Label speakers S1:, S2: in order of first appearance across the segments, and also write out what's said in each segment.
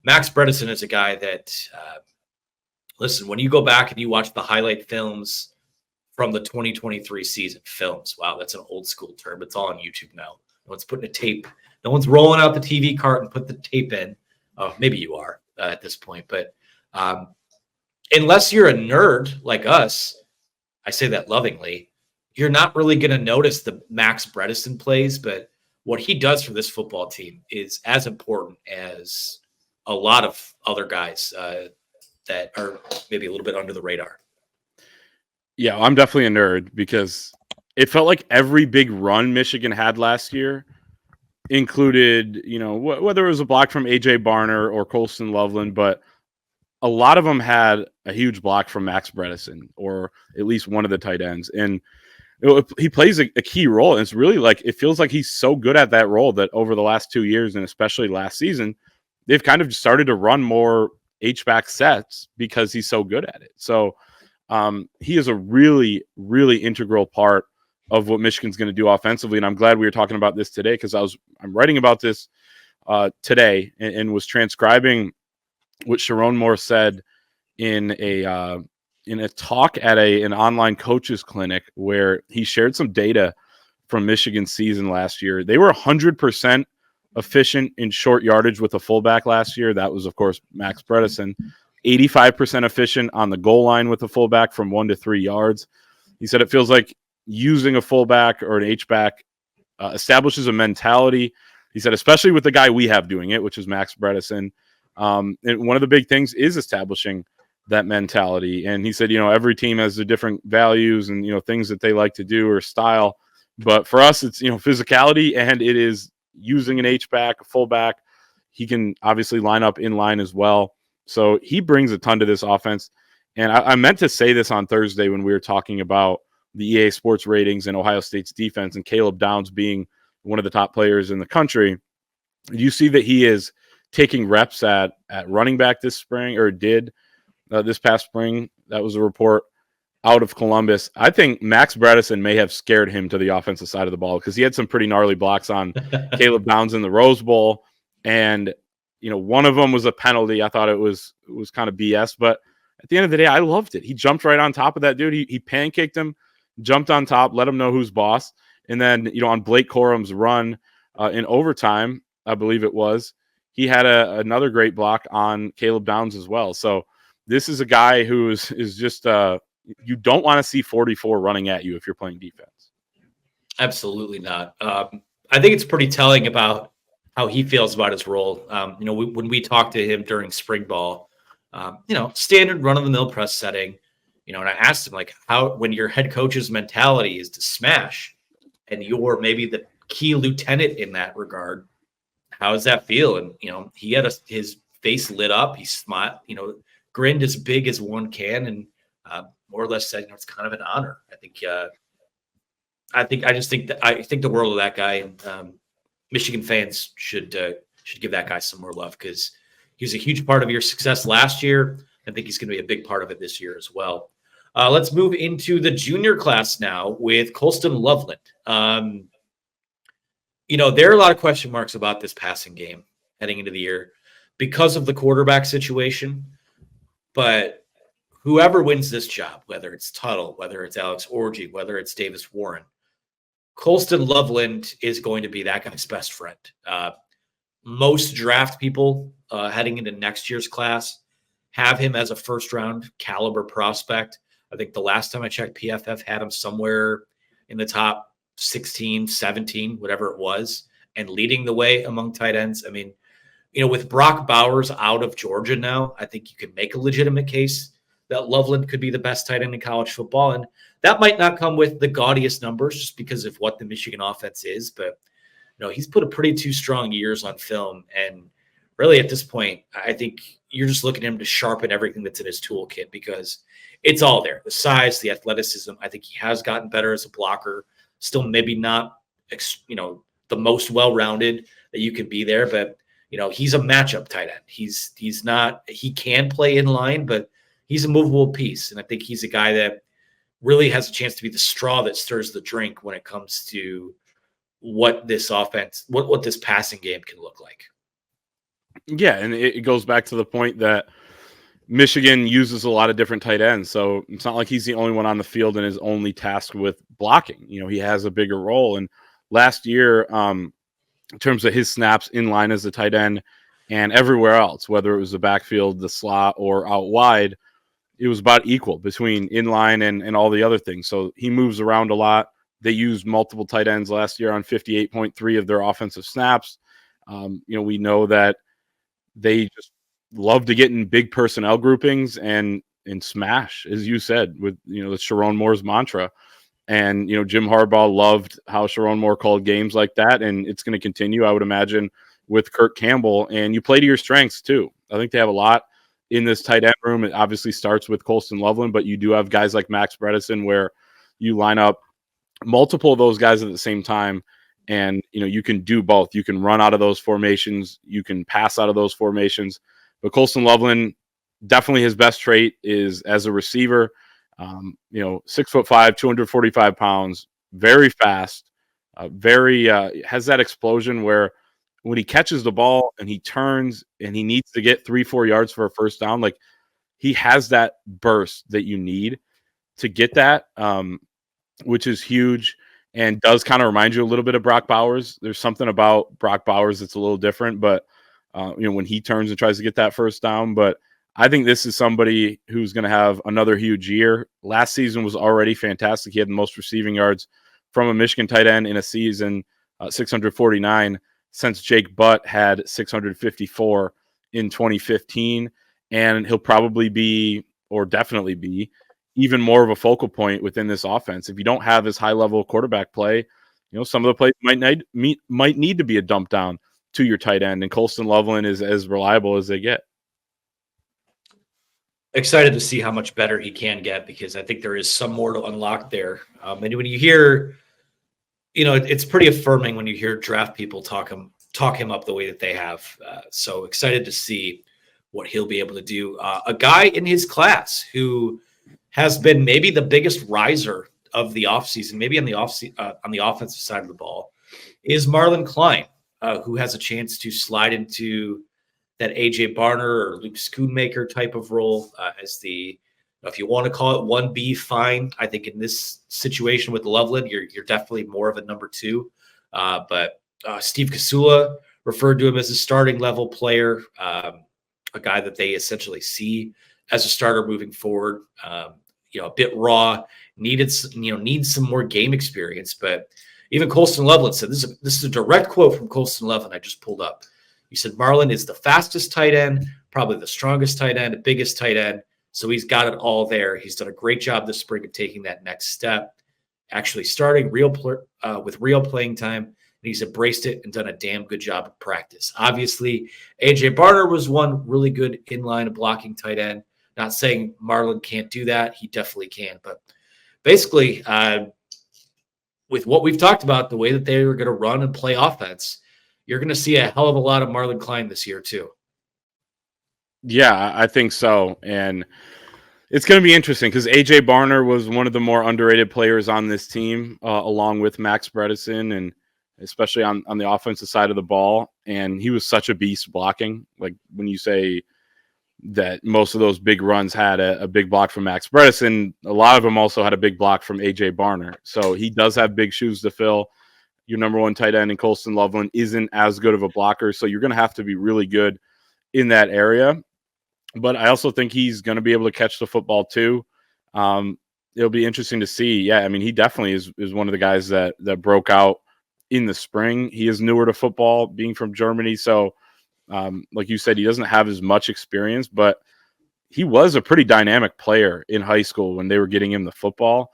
S1: Max Bredeson is a guy that, listen, when you go back and you watch the highlight films from the 2023 season, films, wow, that's an old school term. It's all on YouTube now. No one's putting a tape. No one's rolling out the TV cart and put the tape in. Oh, maybe you are at this point. But unless you're a nerd like us, I say that lovingly, you're not really going to notice the Max Bredeson plays. But what he does for this football team is as important as a lot of other guys that are maybe a little bit under the radar.
S2: Yeah, I'm definitely a nerd because it felt like every big run Michigan had last year included, whether it was a block from A.J. Barner or Colton Loveland, but a lot of them had a huge block from Max Bredeson or at least one of the tight ends. And he plays a key role. And it's really like, it feels like he's so good at that role that over the last 2 years, and especially last season, they've kind of started to run more H-back sets because he's so good at it. So he is a really, really integral part of what Michigan's going to do offensively. And I'm glad we were talking about this today because I'm writing about this today and was transcribing what Sharon Moore said in a talk at an online coaches clinic where he shared some data from Michigan's season last year. They were 100% efficient in short yardage with a fullback last year. That was, of course, Max Bredeson. 85% efficient on the goal line with a fullback from 1 to 3 yards. He said it feels like using a fullback or an H-back establishes a mentality. He said, especially with the guy we have doing it, which is Max Bredeson. And one of the big things is establishing that mentality. And he said, every team has the different values and, things that they like to do or style. But for us, it's, physicality, and it is using an H-back, a fullback. He can obviously line up in line as well. So he brings a ton to this offense. And I meant to say this on Thursday when we were talking about the EA Sports ratings and Ohio State's defense and Caleb Downs being one of the top players in the country. You see that he is taking reps at running back this spring, or did this past spring. That was a report out of Columbus. I think Max Bredeson may have scared him to the offensive side of the ball because he had some pretty gnarly blocks on Caleb Downs in the Rose Bowl. And one of them was a penalty. I thought it was kind of BS, but at the end of the day, I loved it. He jumped right on top of that dude. He pancaked him, jumped on top, let him know who's boss. And then, on Blake Corum's run in overtime, I believe it was, he had another great block on Caleb Downs as well. So this is a guy who is just you don't want to see 44 running at you if you're playing defense.
S1: Absolutely not. I think it's pretty telling about how he feels about his role. When we talked to him during spring ball, standard run-of-the-mill press setting, and I asked him, like, how, when your head coach's mentality is to smash and you're maybe the key lieutenant in that regard, how does that feel? And, he had his face lit up. He smiled, grinned as big as one can, and more or less said, it's kind of an honor. I think the world of that guy, and Michigan fans should give that guy some more love because he was a huge part of your success last year. I think he's going to be a big part of it this year as well. Let's move into the junior class now with Colton Loveland. There are a lot of question marks about this passing game heading into the year because of the quarterback situation. But whoever wins this job, whether it's Tuttle, whether it's Alex Orji, whether it's Davis Warren, Colton Loveland is going to be that guy's best friend. Most draft people heading into next year's class have him as a first-round caliber prospect. I think the last time I checked, PFF had him somewhere in the top 16, 17, whatever it was, and leading the way among tight ends. I mean, with Brock Bowers out of Georgia now, I think you could make a legitimate case that Loveland could be the best tight end in college football. And that might not come with the gaudiest numbers just because of what the Michigan offense is. But, he's put a pretty 2 strong years on film. And really at this point, I think you're just looking at him to sharpen everything that's in his toolkit because it's all there. The size, the athleticism. I think he has gotten better as a blocker. Still maybe not, the most well-rounded that you can be there. But, he's a matchup tight end. He can play in line, but he's a movable piece. And I think he's a guy that really has a chance to be the straw that stirs the drink when it comes to what this offense, what this passing game can look like.
S2: Yeah, and it goes back to the point that Michigan uses a lot of different tight ends, so it's not like he's the only one on the field and is only tasked with blocking. He has a bigger role. And last year, in terms of his snaps in line as a tight end and everywhere else, whether it was the backfield, the slot, or out wide, it was about equal between in line and all the other things. So he moves around a lot. They used multiple tight ends last year on 58.3 of their offensive snaps. We know that they just love to get in big personnel groupings and smash, as you said, with the Sharon Moore's mantra. And Jim Harbaugh loved how Sharon Moore called games like that, and it's going to continue, I would imagine, with Kirk Campbell. And you play to your strengths too. I think they have a lot in this tight end room. It obviously starts with Colton Loveland, but you do have guys like Max Bredeson where you line up multiple of those guys at the same time. And, you can do both. You can run out of those formations. You can pass out of those formations. But Colton Loveland, definitely his best trait is as a receiver. 6'5", 245 pounds, very fast, has that explosion where when he catches the ball and he turns and he needs to get 3-4 yards for a first down, like he has that burst that you need to get that, which is huge and does kind of remind you a little bit of Brock Bowers. There's something about Brock Bowers that's a little different, but when he turns and tries to get that first down. But I think this is somebody who's going to have another huge year. Last season was already fantastic. He had the most receiving yards from a Michigan tight end in a season, 649, since Jake Butt had 654 in 2015. And he'll probably be, or definitely be, even more of a focal point within this offense. If you don't have this high-level quarterback play, some of the plays might need to be a dump down to your tight end. And Colton Loveland is as reliable as they get.
S1: Excited to see how much better he can get, because I think there is some more to unlock there. And when you hear, it's pretty affirming when you hear draft people talk him up the way that they have. So excited to see what he'll be able to do. A guy in his class who has been maybe the biggest riser of the offseason, maybe on the offensive side of the ball, is Marlin Klein, who has a chance to slide into that AJ Barner or Luke Schoonmaker type of role as the, if you want to call it 1B, fine. I think in this situation with Loveland, you're definitely more of a number 2. But Steve Kasula referred to him as a starting level player, a guy that they essentially see as a starter moving forward. A bit raw, needs some more game experience. But even Colton Loveland said, this is a direct quote from Colton Loveland I just pulled up. He said, Marlin is the fastest tight end, probably the strongest tight end, the biggest tight end. So he's got it all there. He's done a great job this spring of taking that next step, actually starting with real playing time. And he's embraced it and done a damn good job of practice. Obviously, AJ Barner was one really good inline blocking tight end. Not saying Marlin can't do that. He definitely can. But basically, with what we've talked about, the way that they were going to run and play offense, you're going to see a hell of a lot of Marlin Klein this year too.
S2: Yeah, I think so. And it's going to be interesting because AJ Barner was one of the more underrated players on this team, along with Max Bredeson, and especially on the offensive side of the ball. And he was such a beast blocking. Like when you say that most of those big runs had a big block from Max Bredeson, a lot of them also had a big block from AJ Barner. So he does have big shoes to fill. Your number 1 tight end in Colton Loveland isn't as good of a blocker, so you're going to have to be really good in that area. But I also think he's going to be able to catch the football too. It'll be interesting to see. Yeah, I mean, he definitely is one of the guys that broke out in the spring. He is newer to football, being from Germany. So, like you said, he doesn't have as much experience, but he was a pretty dynamic player in high school when they were getting him the football,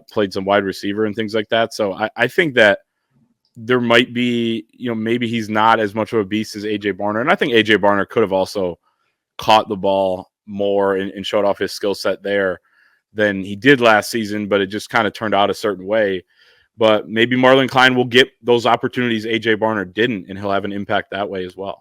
S2: played some wide receiver and things like that. So I think that there might be, maybe he's not as much of a beast as AJ Barner. And I think AJ Barner could have also caught the ball more and showed off his skill set there than he did last season, but it just kind of turned out a certain way. But maybe Marlin Klein will get those opportunities AJ Barner didn't, and he'll have an impact that way as well.